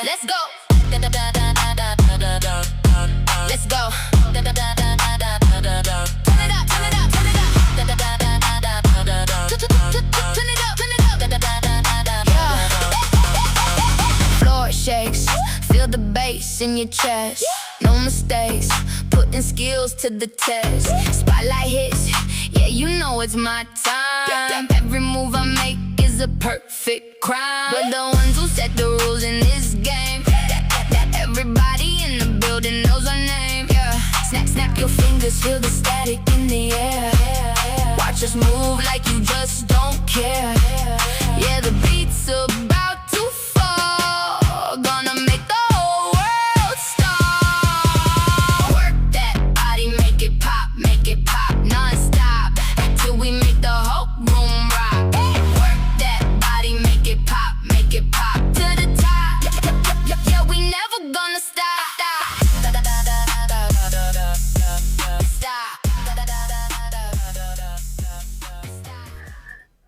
Let's go. Let's go. Turn it up, turn it up, turn it up. Turn it up, turn it up. Yeah. Floor shakes, feel the bass in your chest. No mistakes, putting skills to the test. Spotlight hits, yeah, you know it's my time. Every move I make is a perfect crime. We're the ones who set the rules in this game. Everybody in the building knows our name. Yeah. Snap, snap your fingers, feel the static in the air. Watch us move like you just don't care. Yeah, the beat's about to fall. Gonna make the whole world stop. Work that body, make it pop non-stop. Till we make the whole room rock. Work that body, make it pop to the top. Yeah, we never gonna stop.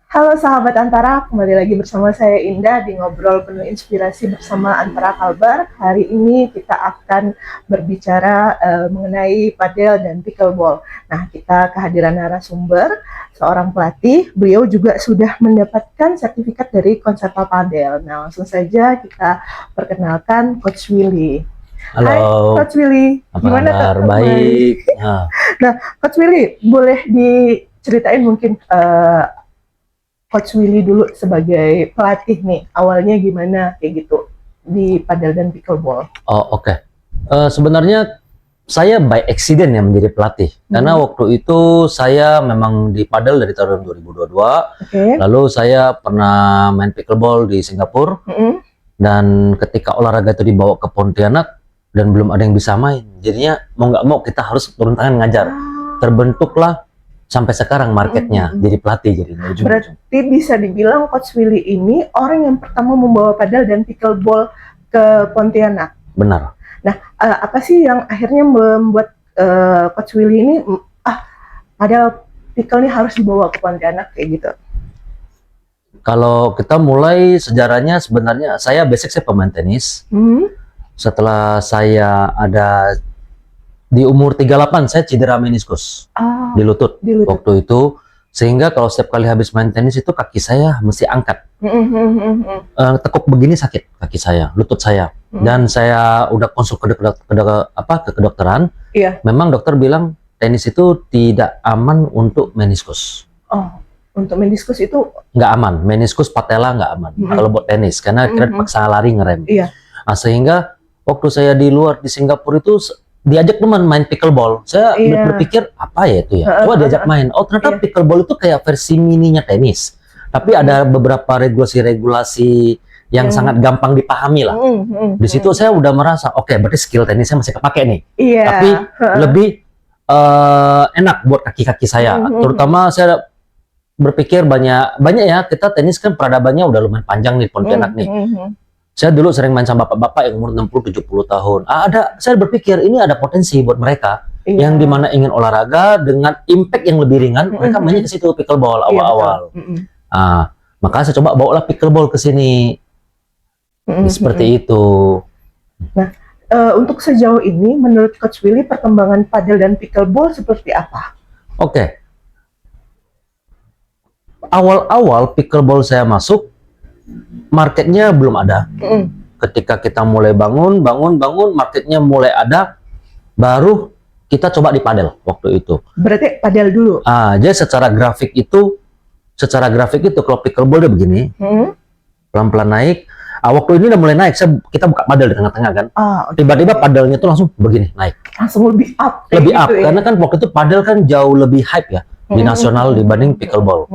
Halo sahabat Antara, kembali lagi bersama saya Indah di Ngobrol Penuh Inspirasi bersama Antara Kalbar. Hari ini kita akan berbicara mengenai padel dan pickleball. Nah, kita kehadiran narasumber, seorang pelatih. Beliau juga sudah mendapatkan sertifikat dari Concerta Padel. Nah, langsung saja kita perkenalkan Coach Willy. Halo. Hai Coach Willy, Apa gimana kabar? Kak? Baik. Nah, Coach Willy, boleh diceritain mungkin Coach Willy dulu sebagai pelatih nih, awalnya gimana kayak gitu di padel dan pickleball? Oh, oke. Sebenarnya saya by accident ya menjadi pelatih. Karena waktu itu saya memang di padel dari tahun 2022. Oke. Lalu saya pernah main pickleball di Singapura. Dan ketika olahraga itu dibawa ke Pontianak dan belum ada yang bisa main. Jadinya mau nggak mau kita harus turun tangan ngajar. Terbentuklah sampai sekarang marketnya jadi pelatih jadinya. Berarti bisa dibilang Coach Willy ini orang yang pertama membawa padel dan pickleball ke Pontianak. Benar. Nah, apa sih yang akhirnya membuat Coach Willy ini padel pickle ini harus dibawa ke Pontianak kayak gitu? Kalau kita mulai sejarahnya, sebenarnya saya pemain tenis. Setelah saya ada di umur 38 saya cedera meniskus di lutut waktu itu, sehingga kalau setiap kali habis main tenis itu kaki saya mesti angkat. Tekuk begini sakit kaki saya, lutut saya. Dan saya udah konsul ke kedokteran. Iya. Memang dokter bilang tenis itu tidak aman untuk meniskus. Oh, untuk meniskus itu nggak aman, meniskus patella nggak aman kalau buat tenis, karena kita paksa lari ngerem. Iya. Nah, sehingga waktu saya di luar di Singapura itu diajak teman main pickleball. Saya berpikir apa ya itu ya? Coba diajak main. Oh, ternyata pickleball itu kayak versi mininya tenis. Tapi ada beberapa regulasi-regulasi yang sangat gampang dipahami lah. Di situ saya udah merasa, oke, berarti skill tenisnya masih kepake nih. Iya. Tapi lebih enak buat kaki-kaki saya. Terutama saya berpikir banyak ya, kita tenis kan peradabannya udah lumayan panjang nih Pontianak nih. Saya dulu sering main sama bapak-bapak yang umur 60-70 tahun. Saya berpikir ini ada potensi buat mereka yang dimana ingin olahraga dengan impact yang lebih ringan, mereka mainnya ke situ pickleball awal-awal. Maka saya coba bawalah pickleball ke sini. Seperti itu. Nah, untuk sejauh ini menurut Coach Willy perkembangan padel dan pickleball seperti apa? Oke. Awal-awal pickleball saya masuk, marketnya belum ada. Ketika kita mulai bangun, marketnya mulai ada, baru kita coba di padel waktu itu. Berarti padel dulu? Jadi secara grafik itu kalau pickleball dia begini, pelan-pelan naik. Waktu ini udah mulai naik, kita buka padel di tengah-tengah kan. Tiba-tiba padelnya tuh langsung begini naik. Langsung lebih up. Lebih gitu up, ya? karena kan waktu itu padel kan jauh lebih hype ya di nasional dibanding pickleball.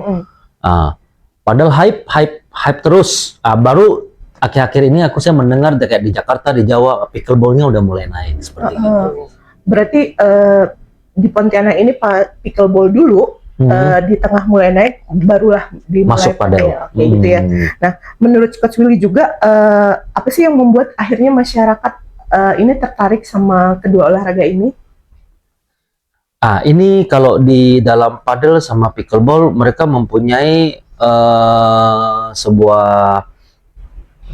Padahal hype terus. Baru akhir-akhir ini saya mendengar kayak di Jakarta, di Jawa, pickleballnya udah mulai naik seperti itu. Berarti di Pontianak ini pickleball dulu, di tengah mulai naik, barulah dimulai masuk padel. Kayak gitu ya. Nah, menurut Coach Willy juga, apa sih yang membuat akhirnya masyarakat ini tertarik sama kedua olahraga ini? Ini kalau di dalam padel sama pickleball, mereka mempunyai sebuah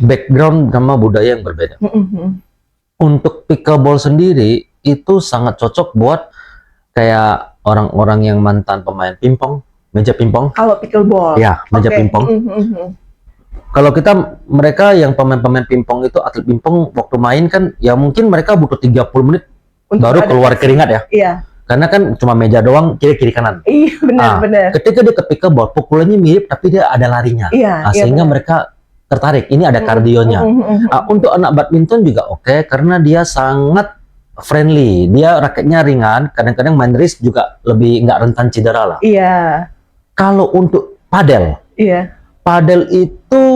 background sama budaya yang berbeda. Untuk pickleball sendiri itu sangat cocok buat kayak orang-orang yang mantan pemain pingpong, meja pingpong. Kalau pickleball. Ya, meja pingpong. Kalau mereka yang pemain-pemain pingpong itu, atlet pingpong waktu main kan ya mungkin mereka butuh 30 menit Untuk baru keluar keringat ya. Iya. Karena kan cuma meja doang, kiri kanan. Iya, benar. Ketika dia ke pickleball, pukulannya mirip tapi dia ada larinya. Iya, sehingga mereka tertarik. Ini ada kardionya. Untuk anak badminton juga oke, karena dia sangat friendly. Dia raketnya ringan, kadang-kadang main wrist juga lebih nggak rentan cedera lah. Iya. Kalau untuk padel, padel itu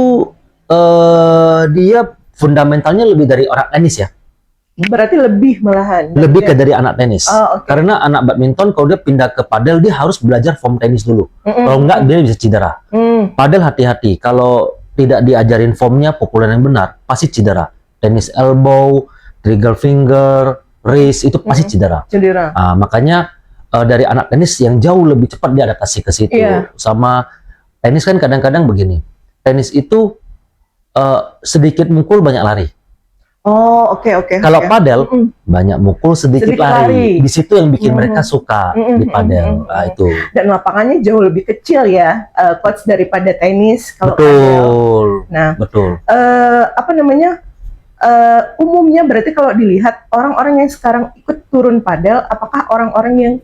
dia fundamentalnya lebih dari orang tenis ya. Berarti lebih malahan. Lebih ke dari anak tenis. Okay. Karena anak badminton kalau dia pindah ke padel, dia harus belajar form tenis dulu. Kalau enggak, dia bisa cedera. Padel hati-hati. Kalau tidak diajarin formnya, pukulan yang benar, pasti cedera. Tenis elbow, trigger finger, wrist, itu pasti cedera. Makanya dari anak tenis yang jauh lebih cepat dia adaptasi ke situ. Sama tenis kan kadang-kadang begini. Tenis itu sedikit mukul, banyak lari. Oke. Kalau padel banyak mukul, sedikit lari. Di situ yang bikin mereka suka di padel. Itu. Dan lapangannya jauh lebih kecil ya, coach, daripada tenis. Kalau betul. Padel. Nah, betul. Umumnya berarti kalau dilihat orang-orang yang sekarang ikut turun padel, apakah orang-orang yang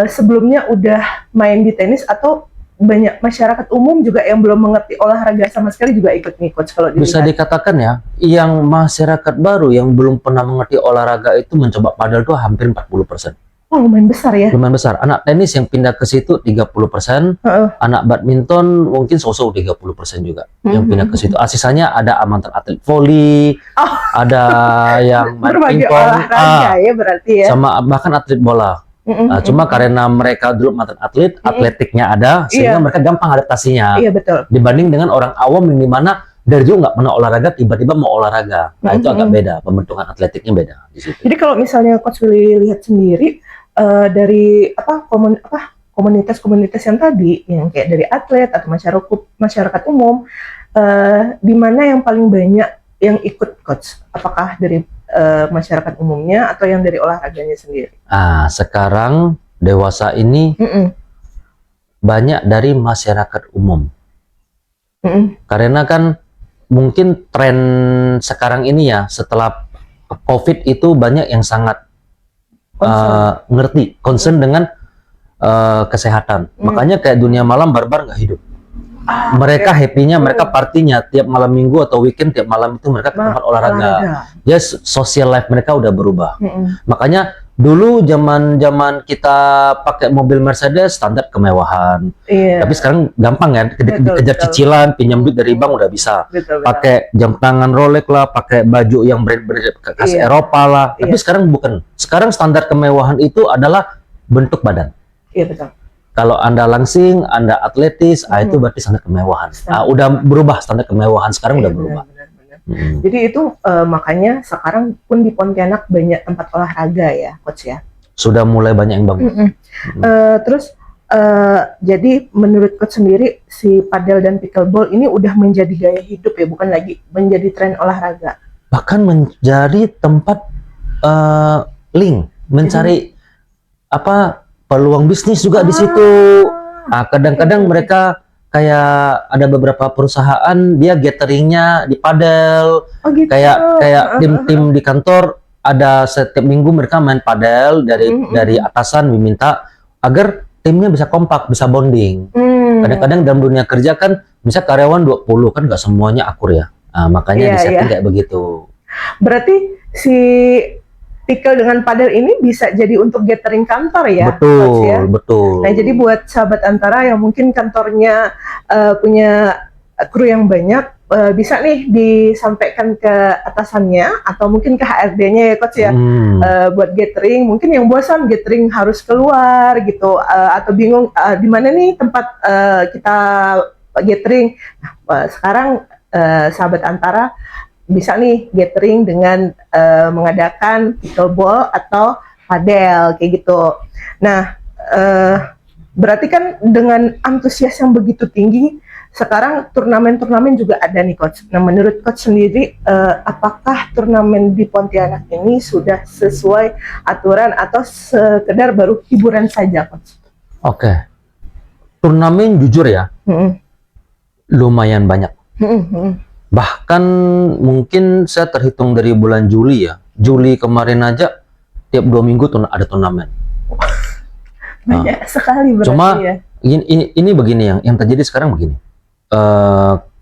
sebelumnya udah main di tenis, atau banyak masyarakat umum juga yang belum mengerti olahraga sama sekali juga ikut nih, coach? Kalau dilihat, bisa dikatakan ya, yang masyarakat baru yang belum pernah mengerti olahraga itu mencoba padel itu hampir 40%. Oh, lumayan besar ya. Lumayan besar. Anak tenis yang pindah ke situ 30%, anak badminton mungkin sosok 30% juga yang pindah ke situ. Sisanya ada mantan atlet voli, ada yang main pingpong, ya berarti ya. Sama bahkan atlet bola. Cuma karena mereka dulu mantan atlet, atletiknya ada, sehingga mereka gampang adaptasinya. Iya, betul. Dibanding dengan orang awam yang dimana dari dulu nggak pernah olahraga, tiba-tiba mau olahraga. Nah, itu agak beda, pembentukan atletiknya beda di situ. Jadi kalau misalnya Coach Willy lihat sendiri dari komunitas-komunitas yang tadi, yang kayak dari atlet atau masyarakat umum, di mana yang paling banyak yang ikut, Coach? Apakah dari masyarakat umumnya atau yang dari olahraganya sendiri? Sekarang dewasa ini banyak dari masyarakat umum. Karena kan mungkin tren sekarang ini ya, setelah COVID itu banyak yang sangat concern dengan kesehatan. Makanya kayak dunia malam barbar nggak hidup. Mereka happy-nya, mereka partinya tiap malam minggu atau weekend, tiap malam itu mereka ke tempat olahraga. Ya, social life mereka udah berubah. Makanya dulu zaman kita pakai mobil Mercedes standar kemewahan. Tapi sekarang gampang ya, dikejar cicilan, pinjam duit dari bank udah bisa. Pakai jam tangan Rolex lah, pakai baju yang brand khas Eropa lah. Tapi sekarang bukan. Sekarang standar kemewahan itu adalah bentuk badan. Iya, betul. Kalau Anda langsing, Anda atletis, itu berarti standar kemewahan. Udah berubah, standar kemewahan sekarang udah berubah. Benar. Jadi itu makanya sekarang pun di Pontianak banyak tempat olahraga ya, Coach ya? Sudah mulai banyak yang bangun. Terus jadi menurut Coach sendiri, si padel dan pickleball ini udah menjadi gaya hidup ya, bukan lagi menjadi tren olahraga? Bahkan menjadi tempat link, mencari peluang bisnis juga di situ. Kadang-kadang mereka kayak ada beberapa perusahaan dia gatheringnya di padel. Gitu. Kayak tim-tim di kantor ada setiap minggu mereka main padel, dari atasan diminta agar timnya bisa kompak, bisa bonding. Kadang-kadang dalam dunia kerja kan bisa karyawan 20 kan nggak semuanya akur ya. Makanya disetting kayak begitu. Berarti si pickle dengan padel ini bisa jadi untuk gathering kantor ya? Betul. Nah, jadi buat sahabat Antara yang mungkin kantornya punya kru yang banyak, bisa nih disampaikan ke atasannya atau mungkin ke HRD-nya ya, Coach ya, buat gathering. Mungkin yang bosan gathering harus keluar gitu, atau bingung di mana nih tempat kita gathering. Nah, sekarang sahabat Antara bisa nih gathering dengan mengadakan pickleball atau padel kayak gitu. Nah, berarti kan dengan antusias yang begitu tinggi, sekarang turnamen-turnamen juga ada nih coach. Nah, menurut coach sendiri, apakah turnamen di Pontianak ini sudah sesuai aturan atau sekedar baru hiburan saja, coach? Oke. Turnamen jujur ya, lumayan banyak. Bahkan mungkin saya terhitung dari bulan Juli ya. Juli kemarin aja tiap 2 minggu ada turnamen. Banyak sekali berarti Cuma ya. ini begini yang terjadi sekarang begini.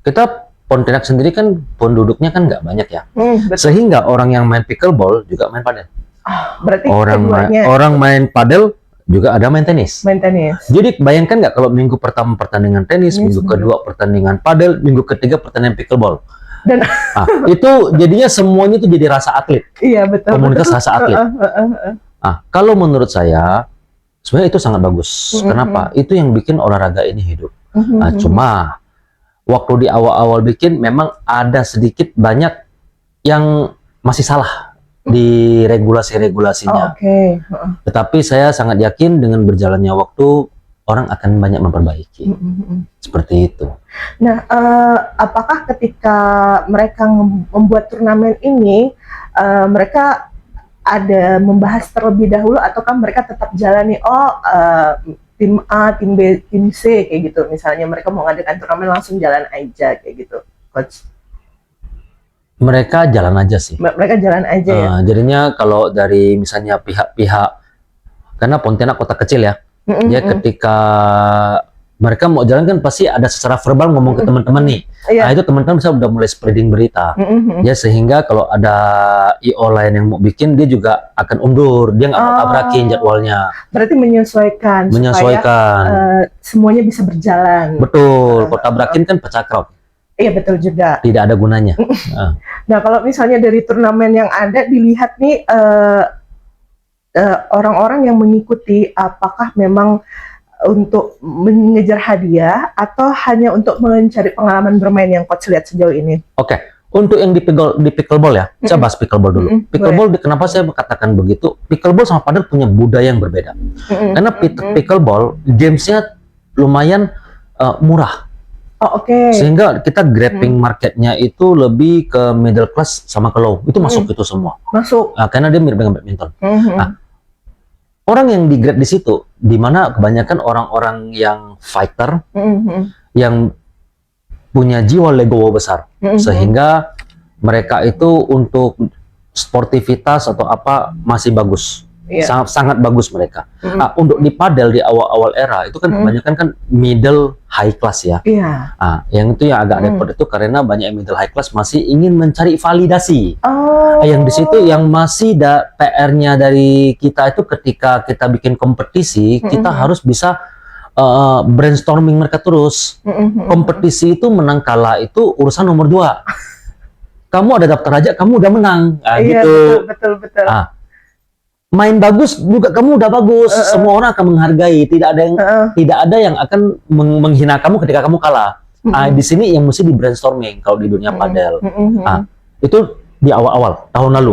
Kita Pontianak sendiri kan penduduknya kan nggak banyak ya. Betul. Sehingga orang yang main pickleball juga main padel. Berarti Orang orang main padel juga ada main tenis. main tenis. Jadi bayangkan nggak kalau minggu pertama pertandingan tenis, minggu kedua pertandingan padel, minggu ketiga pertandingan pickleball. Dan Itu jadinya semuanya itu jadi rasa atlet. iya betul. Komunitas betul. rasa atlet. Kalau menurut saya sebenarnya itu sangat bagus. Kenapa? Itu yang bikin olahraga ini hidup. Cuma waktu di awal-awal bikin memang ada sedikit banyak yang masih salah di regulasi-regulasinya. Oke. Tetapi saya sangat yakin dengan berjalannya waktu orang akan banyak memperbaiki. Seperti itu. Nah, apakah ketika mereka membuat turnamen ini, mereka ada membahas terlebih dahulu, ataukah mereka tetap jalani, tim A, tim B, tim C, kayak gitu. Misalnya mereka mau ngadakan turnamen langsung jalan aja, kayak gitu, coach. Mereka jalan aja sih. Mereka jalan aja ya. Jadinya kalau dari misalnya pihak-pihak, karena Pontianak kota kecil ya, dia ketika mereka mau jalan kan pasti ada secara verbal ngomong ke teman-teman nih. Nah itu teman-teman bisa udah mulai spreading berita. Ya sehingga kalau ada IO lain yang mau bikin, dia juga akan undur, dia nggak mau tabrakin jadwalnya. Berarti menyesuaikan. Supaya, semuanya bisa berjalan. Betul, kalau tabrakin kan pecah crowd. Iya betul juga. Tidak ada gunanya. Nah kalau misalnya dari turnamen yang ada dilihat nih, orang-orang yang mengikuti, apakah memang untuk mengejar hadiah atau hanya untuk mencari pengalaman bermain yang coach lihat sejauh ini? Oke, untuk yang di pickleball ya, saya bahas pickleball dulu. Pickleball, kenapa saya katakan begitu? Pickleball sama padel punya budaya yang berbeda. Karena pickleball gamesnya lumayan murah. Sehingga kita grabbing marketnya itu lebih ke middle class sama ke low. Itu masuk itu semua. Masuk. Karena dia mirip dengan badminton. Orang yang di grab di situ, di mana kebanyakan orang-orang yang fighter, yang punya jiwa legowo besar, sehingga mereka itu untuk sportivitas atau apa masih bagus. Sangat bagus mereka. Untuk di padel di awal-awal era itu kan kebanyakan kan middle high class ya. Yang itu yang agak repot itu karena banyak middle high class masih ingin mencari validasi. Yang di situ yang masih PR-nya dari kita itu ketika kita bikin kompetisi, kita harus bisa brainstorming mereka terus. Kompetisi itu menang kalah itu urusan nomor 2. Kamu ada daftar aja, kamu udah menang. Gitu. Betul. Main bagus juga kamu udah bagus, semua orang akan menghargai, tidak ada yang akan menghina kamu ketika kamu kalah. Di sini yang mesti di brainstorming kalau di dunia padel. Itu di awal-awal tahun lalu.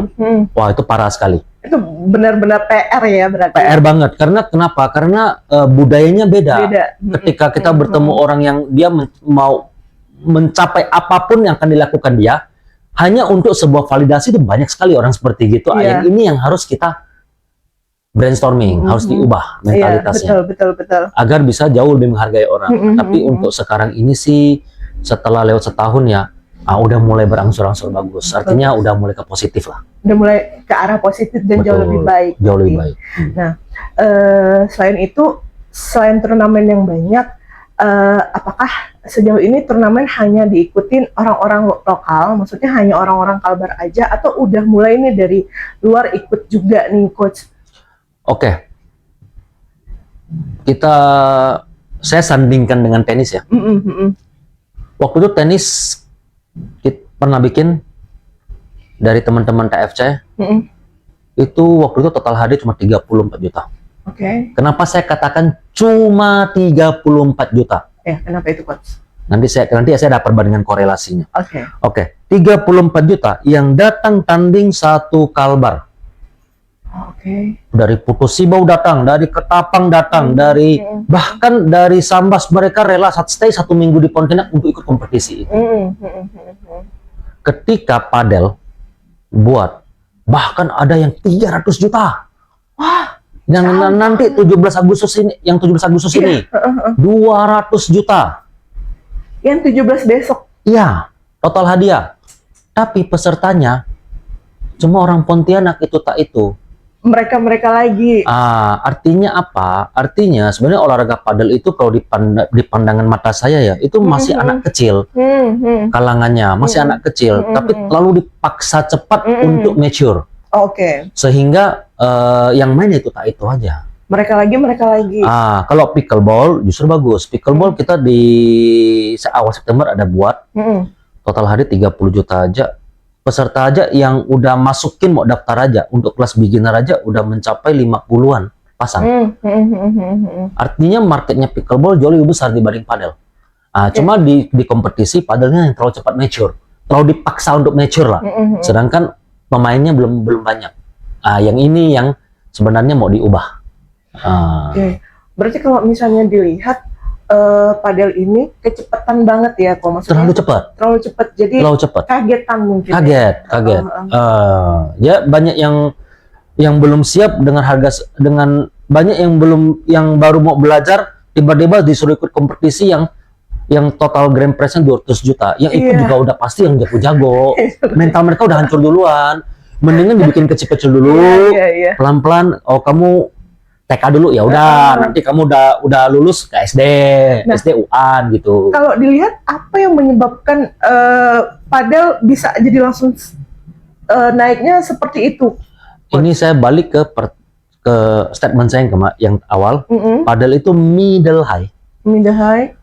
Wah, itu parah sekali. Itu benar-benar PR ya berarti. PR banget. Karena kenapa? Karena budayanya beda. Ketika kita bertemu orang yang dia mau mencapai apapun yang akan dilakukan dia hanya untuk sebuah validasi, itu banyak sekali orang seperti gitu. Yang ini yang harus kita brainstorming, harus diubah mentalitasnya. Betul. Agar bisa jauh lebih menghargai orang. Tapi untuk sekarang ini sih setelah lewat setahun ya, udah mulai berangsur-angsur bagus. Artinya udah mulai ke positif lah. Udah mulai ke arah positif dan jauh lebih baik. Jauh lebih baik. Nah, selain itu, selain turnamen yang banyak, apakah sejauh ini turnamen hanya diikutin orang-orang lokal, maksudnya hanya orang-orang Kalbar aja, atau udah mulai nih dari luar ikut juga nih, Coach? Oke. Saya sandingkan dengan tenis ya. Waktu itu tenis kita pernah bikin dari teman-teman TFC. Itu waktu itu total hadiah cuma 34 juta. Kenapa saya katakan cuma 34 juta? Kenapa itu, Coach? Nanti saya ada perbandingan korelasinya. 34 juta yang datang tanding satu Kalbar. Oke. Dari Putus Sibau datang, dari Ketapang datang, dari bahkan dari Sambas mereka rela stay 1 minggu di Pontianak untuk ikut kompetisi. Ketika padel buat, bahkan ada yang 300 juta. Wah, Yang nanti 17 Agustus ini, yang 17 Agustus ini 200 juta. yang 17 besok. Iya, total hadiah. Tapi pesertanya cuma orang Pontianak itu tak itu. Mereka lagi. Artinya apa? Artinya sebenarnya olahraga padel itu kalau di pandangan mata saya ya, itu masih anak kecil kalangannya, masih anak kecil, tapi lalu dipaksa cepat untuk mature. Oke. Sehingga yang main itu tak itu aja. Mereka lagi. Kalau pickleball justru bagus. Pickleball kita di awal September ada buat total hari 30 juta aja. Peserta aja yang udah masukin mau daftar aja untuk kelas beginner aja udah mencapai 50-an pasang. Artinya marketnya pickleball jauh lebih besar dibanding padel. Cuma di kompetisi padelnya yang terlalu cepat mature, terlalu dipaksa untuk mature lah. Sedangkan pemainnya belum banyak. Yang ini yang sebenarnya mau diubah. Oke. Berarti kalau misalnya dilihat padel ini kecepatan banget ya, kok maksudnya terlalu cepat. Jadi kagetan mungkin. Kaget. Ya banyak yang belum siap dengan dengan banyak yang baru mau belajar tiba-tiba disuruh ikut kompetisi yang total grand prize-nya 200 juta. Yang ikut juga udah pasti yang jago-jago. Mental mereka udah hancur duluan. Mendingan dibikin kecil-kecil dulu. Pelan-pelan. Oh, kamu TK dulu ya udah, nanti kamu udah lulus ke SD, SD UAN gitu. Kalau dilihat apa yang menyebabkan padel bisa jadi langsung naiknya seperti itu? Ini saya balik ke statement saya yang awal. Padel itu middle high. Middle high.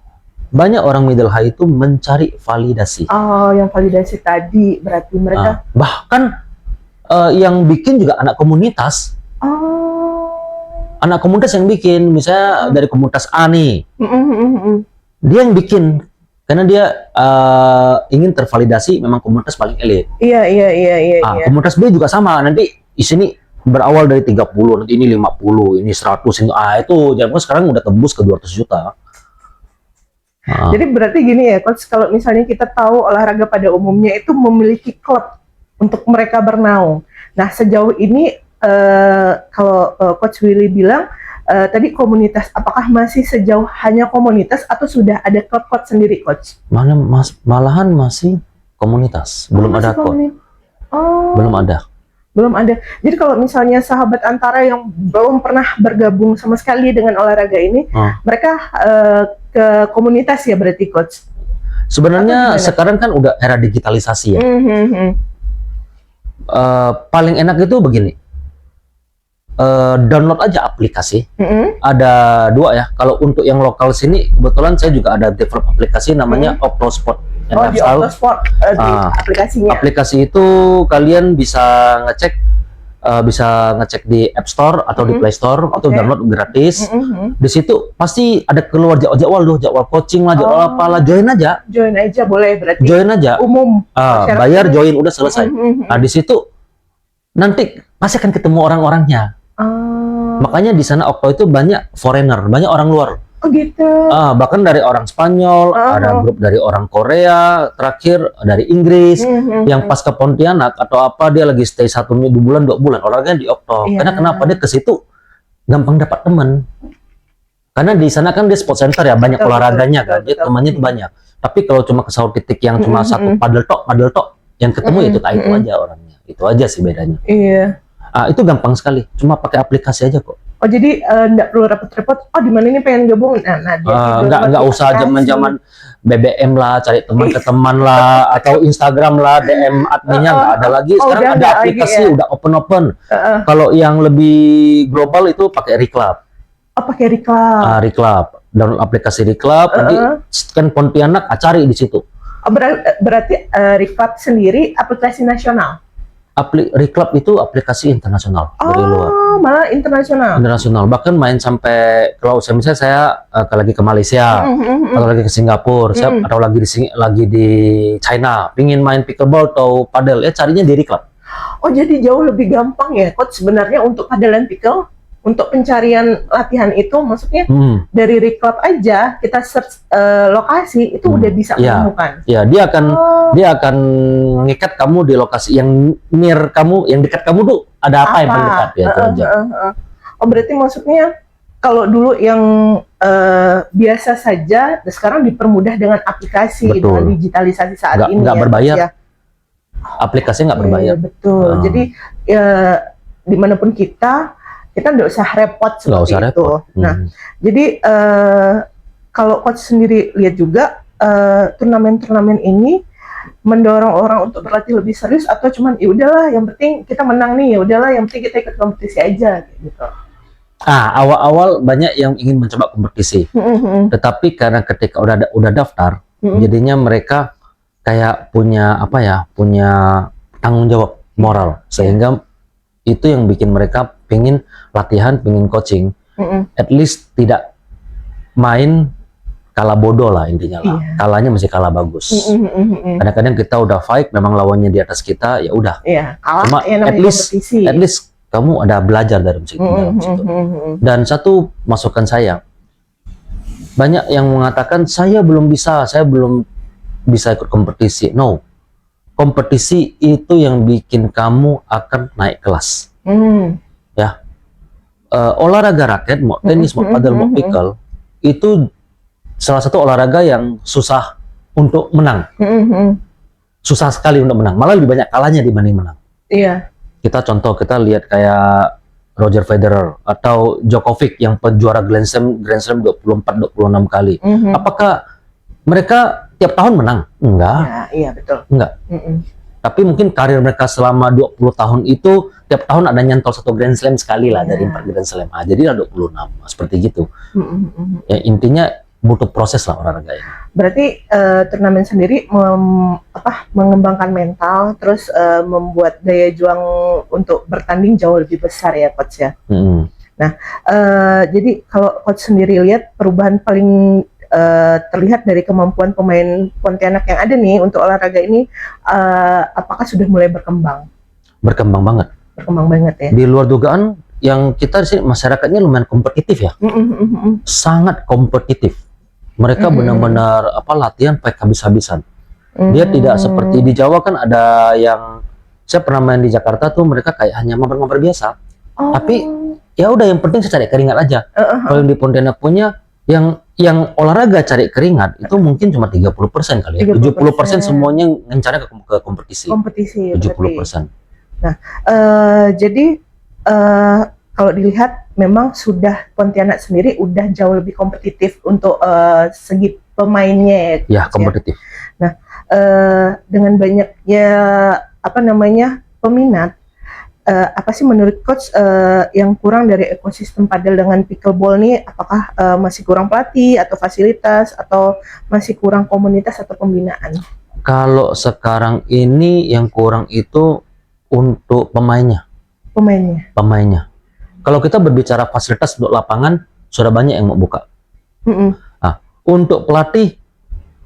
Banyak orang middle high itu mencari validasi. Yang validasi tadi berarti mereka. Bahkan yang bikin juga anak komunitas. Anak komunitas yang bikin, misalnya dari komunitas A nih, dia yang bikin, karena dia ingin tervalidasi memang komunitas paling elit. Iya. Komunitas B juga sama, nanti di sini berawal dari 30, nanti ini 50, ini 100, ini itu jangan sekarang udah tembus ke 200 juta. Jadi berarti gini ya, Coach, kalau misalnya kita tahu olahraga pada umumnya itu memiliki klub untuk mereka bernaung. Nah, sejauh ini kalau Coach Willy bilang tadi komunitas, apakah masih sejauh hanya komunitas atau sudah ada klub-klub sendiri, Coach? Malahan masih komunitas, belum ada klub. Belum ada. Jadi kalau misalnya sahabat Antara yang belum pernah bergabung sama sekali dengan olahraga ini, mereka ke komunitas ya berarti, Coach? Sebenarnya sekarang kan udah era digitalisasi ya. Paling enak itu begini. Download aja aplikasi. Ada 2 ya. Kalau untuk yang lokal sini, kebetulan saya juga ada develop aplikasi namanya Octosport. Di Octosport aplikasinya. Aplikasi itu kalian bisa ngecek di App Store atau di Play Store, itu download gratis. Di situ pasti ada keluar jadwal coaching lah, jadwal apalah, join aja boleh berarti. Join aja. Umum. Bayar join udah selesai. Nah, di situ nanti pasti akan ketemu orang-orangnya. Makanya di sana Okto itu banyak foreigner, banyak orang luar. Oh gitu. Bahkan dari orang Spanyol, ada grup dari orang Korea, terakhir dari Inggris, yang pas ke Pontianak atau apa dia lagi stay 1 bulan, 2 bulan, olahraganya di Okto. Karena kenapa dia ke situ gampang dapat teman. Karena di sana kan dia sport center ya, banyak olahraganya kan, dia temannya itu banyak. Tapi kalau cuma ke satu titik yang cuma satu padel tok, yang ketemu itu aja orangnya. Itu aja sih bedanya. Iya. Itu gampang sekali, cuma pakai aplikasi aja kok. Oh jadi nggak perlu repot-repot. Oh di mana ini pengen gabung? Nggak usah zaman BBM lah, cari teman ke teman lah, atau Instagram lah, DM adminnya nggak ada lagi. Sekarang ada aplikasi udah open. Kalau yang lebih global itu pakai Reclub. Pakai Reclub. Reclub, download aplikasi Reclub, nanti scan Pontianak, cari di situ. Berarti Reclub sendiri aplikasi nasional. Reclub itu aplikasi internasional dari luar. Malah internasional. Bahkan main sampai kalau misalnya saya lagi ke Malaysia atau lagi ke Singapura, atau lagi di China, pingin main pickleball atau padel, ya carinya di Reclub. Oh, jadi jauh lebih gampang ya, coach sebenarnya untuk padel dan pickle, untuk pencarian latihan itu, maksudnya dari reclub aja kita search lokasi itu udah bisa menemukan. Ya, dia akan ngikat kamu di lokasi yang near kamu, yang dekat kamu tuh ada apa yang terdekat ya itu aja. Oh, berarti maksudnya kalau dulu yang biasa saja, sekarang dipermudah dengan aplikasi, dengan digitalisasi saat ini. Nggak berbayar. Ya. Aplikasi nggak berbayar. Betul. Jadi ya, dimanapun kita nggak usah repot seperti itu. Nah, jadi kalau coach sendiri lihat juga turnamen-turnamen ini mendorong orang untuk berlatih lebih serius, atau cuman ya udahlah yang penting kita menang nih, ya udahlah yang penting kita ikut kompetisi aja gitu. Awal-awal banyak yang ingin mencoba kompetisi, tetapi karena ketika udah daftar, jadinya mereka kayak punya punya tanggung jawab moral, sehingga itu yang bikin mereka pengen latihan, pengen coaching, at least tidak main kalah bodoh lah intinya lah, kalahnya masih kalah bagus. Kadang-kadang kita udah fight, memang lawannya di atas kita, ya udah. Kalah, cuma at least kamu ada belajar dari situ. Dan satu masukan saya, banyak yang mengatakan saya belum bisa ikut kompetisi. No, kompetisi itu yang bikin kamu akan naik kelas. Ya, olahraga raket, mau tenis, mau padel, mau pickle, itu salah satu olahraga yang susah untuk menang. Susah sekali untuk menang, malah lebih banyak kalahnya dibanding menang. Iya. Kita lihat kayak Roger Federer atau Djokovic yang penjuara Grand Slam 24-26 kali. Apakah mereka tiap tahun menang? Enggak. Iya, betul. Enggak. Tapi mungkin karir mereka selama 20 tahun itu tiap tahun ada nyantol satu Grand Slam sekali lah dari 4 Grand Slam. Jadi lah 26 seperti gitu. Ya intinya butuh proses lah olahraga ini. Berarti turnamen sendiri mengembangkan mental, terus membuat daya juang untuk bertanding jauh lebih besar ya coach ya. Nah, jadi kalau coach sendiri lihat perubahan paling terlihat dari kemampuan pemain Pontianak yang ada nih untuk olahraga ini, apakah sudah mulai berkembang? Berkembang banget ya. Di luar dugaan, yang kita di sini masyarakatnya lumayan kompetitif ya. Sangat kompetitif. Mereka benar-benar latihan pakai habis-habisan. Dia tidak seperti di Jawa kan ada yang, saya pernah main di Jakarta tuh, mereka kayak hanya mabar-mabar biasa. Tapi ya udah, yang penting saya cari keringat aja. Kalau di Pontianak punya yang olahraga cari keringat itu mungkin cuma 30% kali ya. 70% semuanya ngencarnya ke kompetisi. 70%. Nah, jadi kalau dilihat memang sudah Pontianak sendiri udah jauh lebih kompetitif untuk segi pemainnya ya, kompetitif. Nah, dengan banyaknya peminat, apa sih menurut coach yang kurang dari ekosistem padel dengan pickleball nih? Apakah masih kurang pelatih atau fasilitas, atau masih kurang komunitas atau pembinaan? Kalau sekarang ini yang kurang itu untuk pemainnya. Kalau kita berbicara fasilitas untuk lapangan, sudah banyak yang mau buka. Nah, untuk pelatih,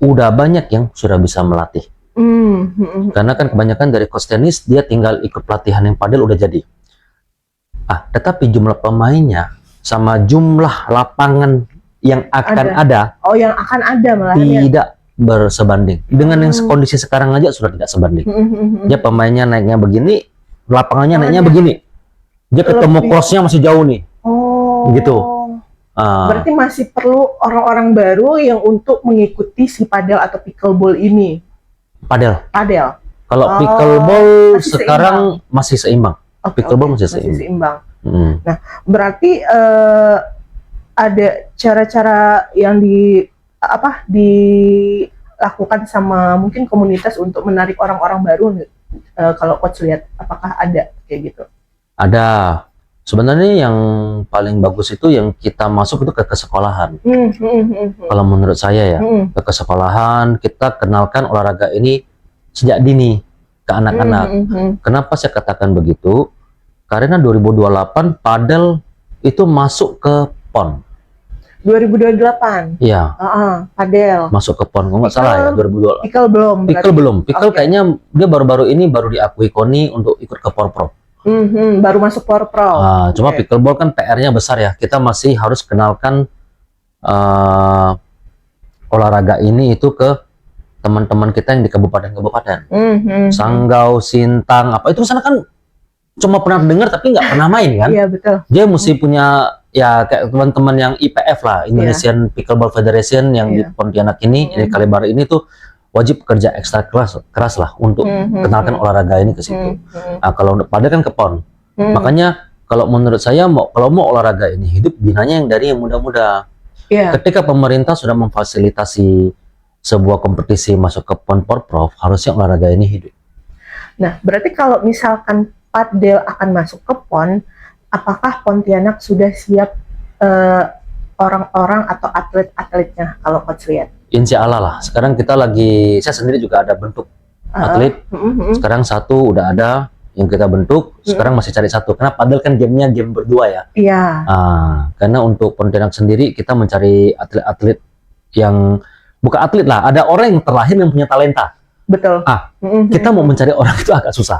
udah banyak yang sudah bisa melatih. Karena kan kebanyakan dari coach tenis, dia tinggal ikut pelatihan yang padel udah jadi. Tetapi jumlah pemainnya sama jumlah lapangan yang akan ada. Yang akan ada malah tidak bersebanding. Dengan yang kondisi sekarang aja sudah tidak sebanding. Dia pemainnya naiknya begini, lapangannya naiknya begini. Dia ketemu crossnya masih jauh nih. Gitu. Berarti masih perlu orang-orang baru yang untuk mengikuti si padel atau pickleball ini. Padel. Kalau pickleball sekarang masih seimbang. Pickleball masih seimbang. Nah, berarti ada cara-cara yang dilakukan sama mungkin komunitas untuk menarik orang-orang baru. Kalau coach lihat, apakah ada kayak gitu? Ada. Sebenarnya yang paling bagus itu yang kita masuk itu ke sekolahan. Kalau menurut saya ya, ke sekolahan kita kenalkan olahraga ini sejak dini ke anak-anak. Kenapa saya katakan begitu? Karena 2028 padel itu masuk ke PON. 2028. Iya, Padel. masuk ke PON. Kalau nggak salah ya, 2022. Pickle belum. Pickle belum. Pickle Oke. kayaknya dia baru-baru ini baru diakui KONI untuk ikut ke Porprov. Baru masuk Pro. Cuma Oke. pickleball kan PR-nya besar ya. Kita masih harus kenalkan olahraga ini itu ke teman-teman kita yang di kabupaten-kabupaten. Sanggau, Sintang, apa itu sana kan cuma pernah dengar tapi nggak pernah main kan? Iya betul. Dia mesti punya ya kayak teman-teman yang IPF lah, Indonesian Pickleball Federation yang di Iya. Pontianak ini, di Kalibar ini tuh wajib kerja ekstra keras lah untuk kenalkan olahraga ini ke situ. Nah, kalau untuk padel kan ke PON. Makanya kalau menurut saya kalau mau olahraga ini hidup, binanya yang dari yang muda-muda. Iya. Ketika pemerintah sudah memfasilitasi sebuah kompetisi masuk ke PON Porprov, harusnya olahraga ini hidup. Nah, berarti kalau misalkan padel akan masuk ke PON, apakah Pontianak sudah siap orang-orang atau atlet-atletnya kalau coach lihat? Insya Allah lah. Sekarang kita saya sendiri juga ada bentuk atlet. Sekarang satu udah ada yang kita bentuk. Sekarang masih cari satu. Karena padel kan gamenya game berdua ya. Iya. Karena untuk Pontianak sendiri kita mencari atlet-atlet yang bukan atlet lah. Ada orang yang terlahir yang punya talenta. Betul. Kita mau mencari orang itu agak susah.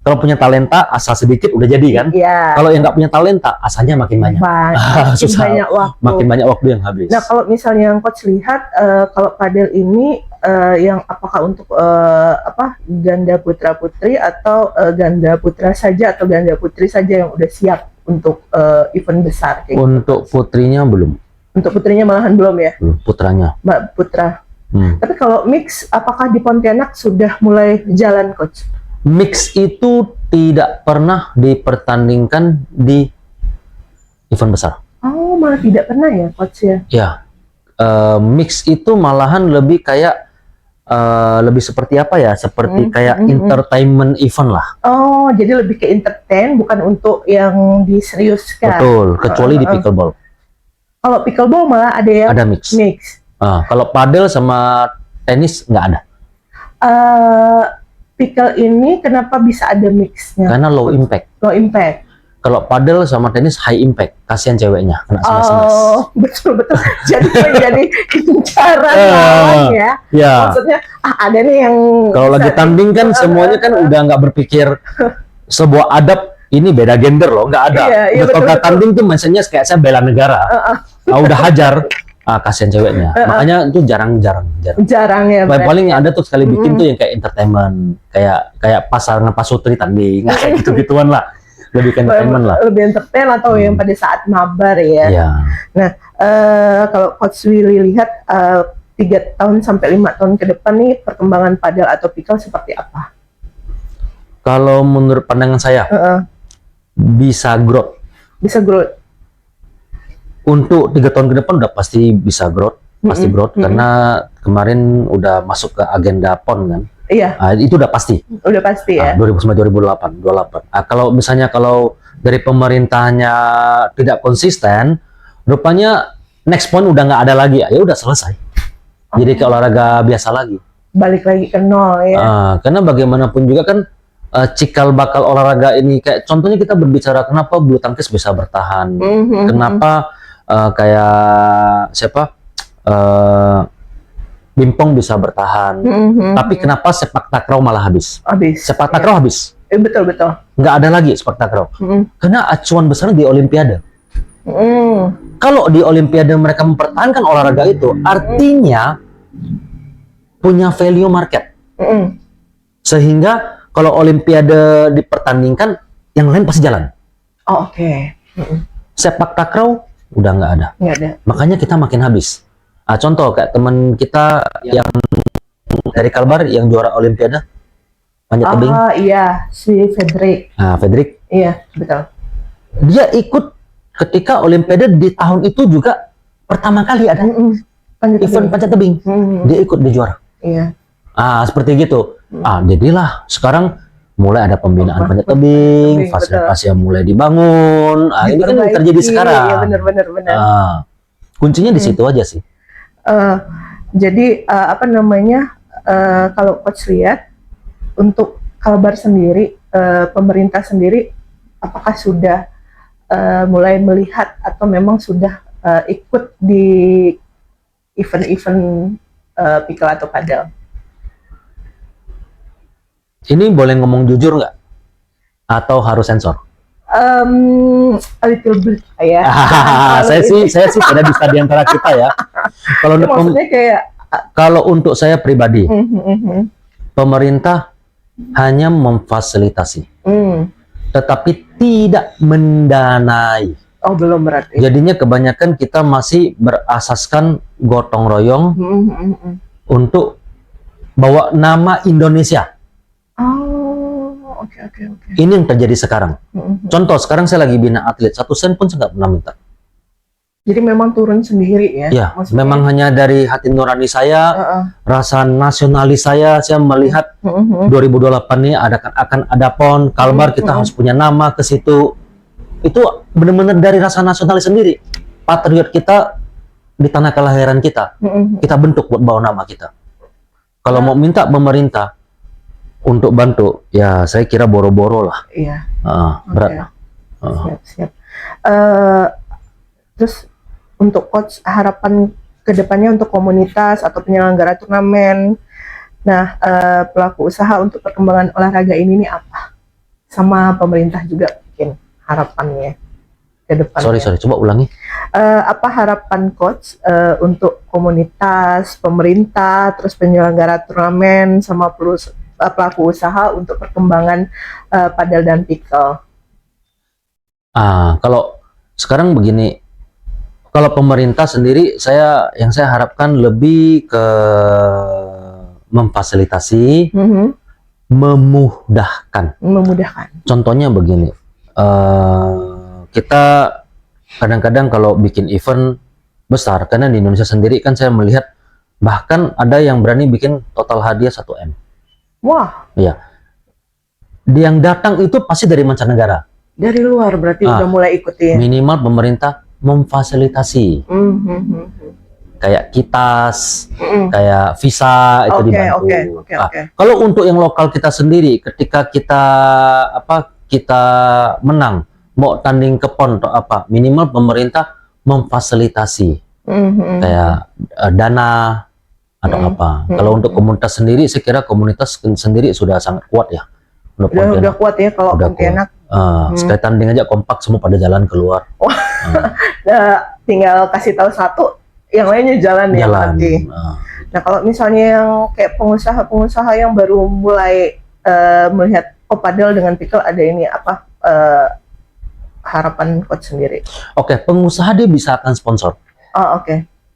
Kalau punya talenta asal sedikit udah jadi kan. Iya. Kalau yang nggak punya talenta asalnya makin banyak. Makin Susah. banyak waktu. Makin banyak waktu yang habis. Nah, kalau misalnya yang coach lihat, kalau padel ini yang apakah untuk ganda putra putri atau ganda putra saja atau ganda putri saja yang udah siap untuk event besar kayak gitu? Untuk putrinya belum. Untuk putrinya malahan belum ya, Belum, putranya. Mbak Putra. Tapi kalau mix, apakah di Pontianak sudah mulai jalan coach? Mix itu tidak pernah dipertandingkan di event besar. Oh, malah tidak pernah ya coach ya? Ya, mix itu malahan lebih kayak lebih seperti apa ya? Seperti kayak entertainment event lah. Oh, jadi lebih ke entertain, bukan untuk yang diseriuskan. Betul, kecuali di pickleball. Kalau pickleball malah ada yang Ada mix. mix. Kalau padel sama tenis nggak ada. Pickle ini kenapa bisa ada mixnya? Karena low impact. Low impact. Kalau padel sama tenis high impact. Kasihan ceweknya kena smash-smash. Oh, betul-betul. Jadi menjadi incaran lawan ya. Ya. Maksudnya, ada nih yang Kalau bisa lagi tanding kan semuanya kan udah nggak berpikir sebuah adab ini beda gender loh, nggak ada. Iya, iya, Kalau betul-betul. tanding tuh misalnya kayak saya bela negara. Udah hajar, kasihan ceweknya. Makanya itu jarang-jarang. jarang ya. Paling yang ada tuh sekali bikin tuh yang kayak entertainment, kayak pasangan pasutri tanding, kayak gitu-gituan lah. Lebih ke entertainment lah. Lebih entertain atau yang pada saat mabar ya. Iya. Nah, kalau Coach Willy lihat 3 tahun sampai 5 tahun ke depan nih perkembangan padel atau pickle seperti apa? Kalau menurut pandangan saya bisa growth. Bisa growth. Untuk 3 tahun ke depan udah pasti bisa growth, karena kemarin udah masuk ke agenda PON kan. Iya, Itu udah pasti. udah pasti ya. 2009 2028. Kalau misalnya dari pemerintahnya tidak konsisten, rupanya next PON udah nggak ada lagi. Ya udah selesai. Jadi ke olahraga biasa lagi. Balik lagi ke nol ya. Karena bagaimanapun juga kan cikal bakal olahraga ini kayak contohnya kita berbicara kenapa bulu tangkis bisa bertahan, kenapa kayak siapa Bimpong bisa bertahan, tapi kenapa sepak takraw malah habis? Habis. Sepak takraw habis, Betul. nggak ada lagi sepak takraw. Karena acuan besar di Olimpiade. Kalau di Olimpiade mereka mempertahankan olahraga itu, artinya punya value market. Sehingga kalau Olimpiade dipertandingkan, yang lain pasti jalan. Oh, oke. Sepak takraw udah nggak ada. Nggak ada. Makanya kita makin habis. Contoh kayak teman kita yang dari Kalbar yang juara Olimpiade panjat tebing. Iya, si Fredrik. Fredrik. Iya, betul. Dia ikut ketika Olimpiade di tahun itu juga pertama kali ada event panjat tebing. Dia ikut, dia juara. Iya. Seperti gitu. Jadilah sekarang mulai ada pembinaan panjat tebing, fasilitas yang mulai dibangun. Ini kan yang terjadi sekarang. Iya, benar. Kuncinya di situ aja sih. Jadi kalau coach lihat untuk Kalbar sendiri, pemerintah sendiri, apakah sudah mulai melihat atau memang sudah ikut di event-event pickle atau padel? Ini boleh ngomong jujur nggak? Atau harus sensor? A little bit ya. Saya sih tidak bisa di antara kita ya. Kalau untuk Maksudnya kayak kalau untuk saya pribadi, pemerintah hanya memfasilitasi, tetapi tidak mendanai. oh belum berarti. Jadinya kebanyakan kita masih berasaskan gotong royong untuk bawa nama Indonesia. Oh, oke. Ini yang terjadi sekarang. Contoh, sekarang saya lagi bina atlet, 1 sen pun saya nggak pernah minta. Jadi memang turun sendiri ya? Ya, maksudnya? memang hanya dari hati nurani saya, rasa nasionalis saya melihat 2028 ini akan ada PON, Kalbar, kita harus punya nama ke situ. Itu benar-benar dari rasa nasionalis sendiri. Patriot kita di tanah kelahiran kita, kita bentuk buat bawa nama kita. Kalau mau minta pemerintah untuk bantu, ya saya kira boro-boro lah. Iya. Berat. Siap. Terus untuk coach, harapan kedepannya untuk komunitas atau penyelenggara turnamen, nah pelaku usaha untuk perkembangan olahraga ini nih apa? Sama pemerintah juga mungkin harapannya ke depannya. Sorry, coba ulangi. Apa harapan coach untuk komunitas, pemerintah, terus penyelenggara turnamen sama pelaku usaha untuk perkembangan padel dan pickle? Kalau sekarang begini, kalau pemerintah sendiri, yang saya harapkan lebih ke memfasilitasi, memudahkan. Contohnya begini, kita kadang-kadang kalau bikin event besar, karena di Indonesia sendiri kan saya melihat bahkan ada yang berani bikin total hadiah 1 M. Wah. Iya. Yang datang itu pasti dari mancanegara. Dari luar berarti udah mulai ikutin. Minimal pemerintah memfasilitasi. Kayak Kitas, kayak Visa itu dibantu. Kalau untuk yang lokal kita sendiri, ketika kita menang, mau tanding ke PON atau apa, minimal pemerintah memfasilitasi kayak dana atau apa. Kalau untuk komunitas sendiri, saya kira komunitas sendiri sudah sangat kuat ya. Udah kuat ya kalau Pontianak. Sekali tanding aja kompak, semua pada jalan keluar. Tinggal kasih tahu satu, yang lainnya jalan ya nanti. Nah kalau misalnya yang kayak pengusaha-pengusaha yang baru mulai melihat padel dengan pickle, ada ini apa harapan coach sendiri? Oke, pengusaha dia bisa akan sponsor.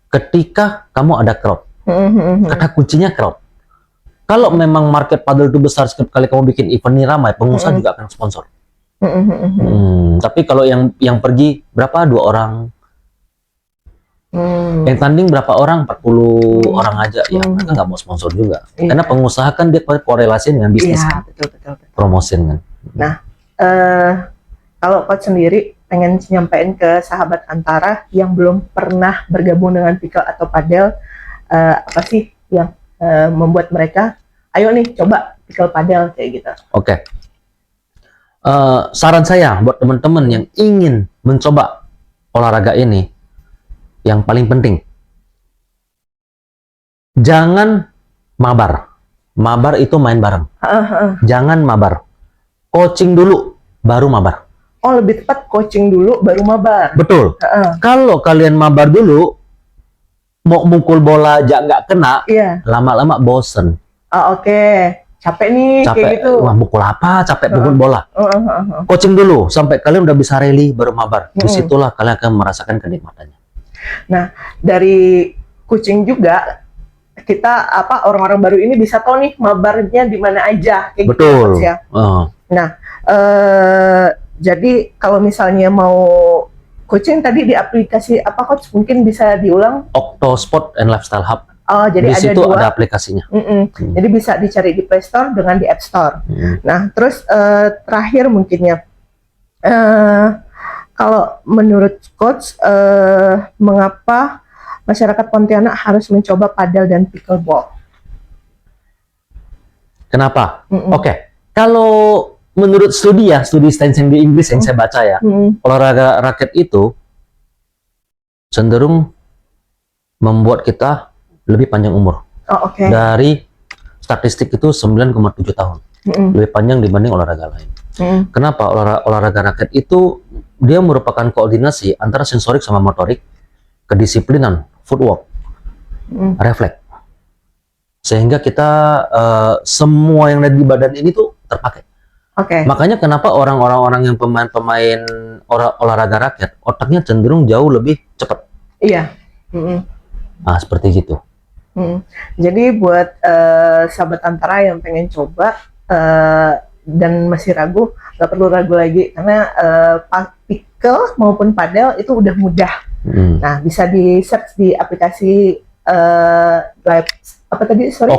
Ketika kamu ada crowd, kata kuncinya crowd. Kalau memang market padel itu besar, setiap kali kamu bikin event ini ramai, pengusaha juga akan sponsor. Tapi kalau yang pergi berapa? 2 orang. Yang tanding berapa orang? 40 orang aja. Ya mereka nggak mau sponsor juga. Karena pengusaha kan dia korelasi dengan bisnis. Iya, kan? betul. Promosin kan. Nah, kalau coach sendiri pengen nyampein ke sahabat Antara yang belum pernah bergabung dengan pickle atau padel, apa sih yang membuat mereka ayo nih coba pickle padel kayak gitu? Oke. Saran saya buat teman-teman yang ingin mencoba olahraga ini, yang paling penting, jangan mabar. Mabar itu main bareng. Jangan mabar. Coaching dulu, baru mabar. Oh, lebih tepat coaching dulu, baru mabar. Betul. Kalau kalian mabar dulu, mau mukul bola aja nggak kena, lama-lama bosen. Capek nih, kayak gitu. Wah, mukul apa? Capek mukul bola. Coaching dulu, sampai kalian udah bisa rally, baru mabar. Disitulah kalian akan merasakan kenikmatannya. Nah, dari coaching juga, kita orang-orang baru ini bisa tahu nih mabarnya di mana aja. Kayak betul. Gitu, ya. Nah, jadi kalau misalnya mau coaching tadi di aplikasi apa coach, mungkin bisa diulang? Octosport and Lifestyle Hub. Jadi di situ ada ada aplikasinya. Jadi bisa dicari di Play Store dengan di App Store. Nah, terus terakhir mungkinnya, kalau menurut coach, mengapa masyarakat Pontianak harus mencoba padel dan pickleball? Kenapa? Oke, kalau menurut studi Stanson di Inggris yang saya baca ya, olahraga raket itu cenderung membuat kita lebih panjang umur. Oh, oke. Dari statistik itu 9,7 tahun. Lebih panjang dibanding olahraga lain. Kenapa? Olahraga raket itu dia merupakan koordinasi antara sensorik sama motorik, kedisiplinan, footwork, refleks. Sehingga kita semua yang ada di badan ini tuh terpakai. Oke. Makanya kenapa orang-orang yang pemain olahraga raket otaknya cenderung jauh lebih cepat. Iya. Nah, seperti gitu. Jadi buat sahabat Antara yang pengen coba dan masih ragu, nggak perlu ragu lagi karena pickle maupun padel itu udah mudah. Nah, bisa di search di aplikasi live apa tadi? Sorry.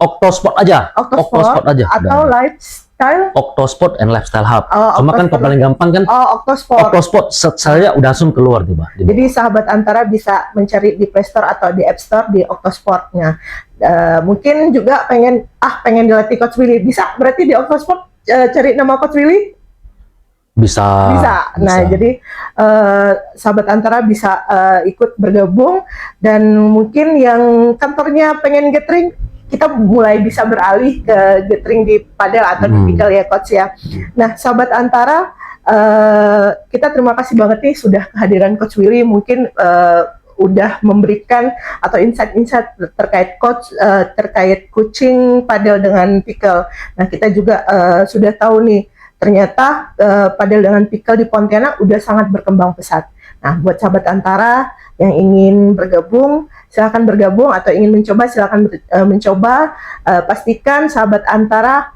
Octosport aja. Octosport aja. Atau Lifestyle. Octosport and Lifestyle Hub. Oh, cuma kan paling gampang kan. Octosport. Octosport saya udah langsung keluar tiba. Jadi sahabat Antara bisa mencari di Play Store atau di App Store di Octosportnya. Mungkin juga pengen dilatih Coach Willy, bisa berarti di Octosport cari nama Coach Willy? Bisa. Nah, jadi sahabat Antara bisa ikut bergabung, dan mungkin yang kantornya pengen gathering, kita mulai bisa beralih ke gathering di padel atau di pickle ya Coach ya. Nah, sahabat Antara, kita terima kasih banget nih sudah kehadiran Coach Willy, mungkin udah memberikan atau insight-insight terkait terkait coaching padel dengan pickle. Nah, kita juga sudah tahu nih ternyata padel dengan pickle di Pontianak udah sangat berkembang pesat. Nah, buat sahabat Antara yang ingin bergabung, silakan bergabung, atau ingin mencoba silakan mencoba. Pastikan sahabat Antara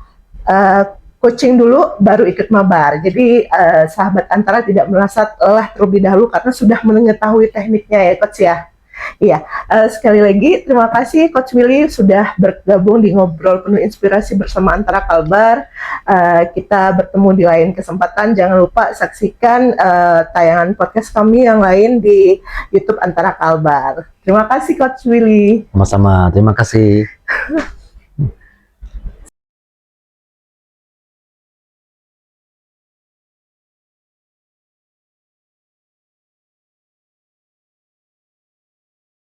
coaching dulu baru ikut mabar. Jadi sahabat Antara tidak merasa lelah terlebih dahulu karena sudah mengetahui tekniknya ya Coach ya. Iya, sekali lagi terima kasih Coach Willy sudah bergabung di Ngobrol Penuh Inspirasi bersama Antara Kalbar. Kita bertemu di lain kesempatan. Jangan lupa saksikan tayangan podcast kami yang lain di YouTube Antara Kalbar. Terima kasih Coach Willy. Sama-sama, terima kasih.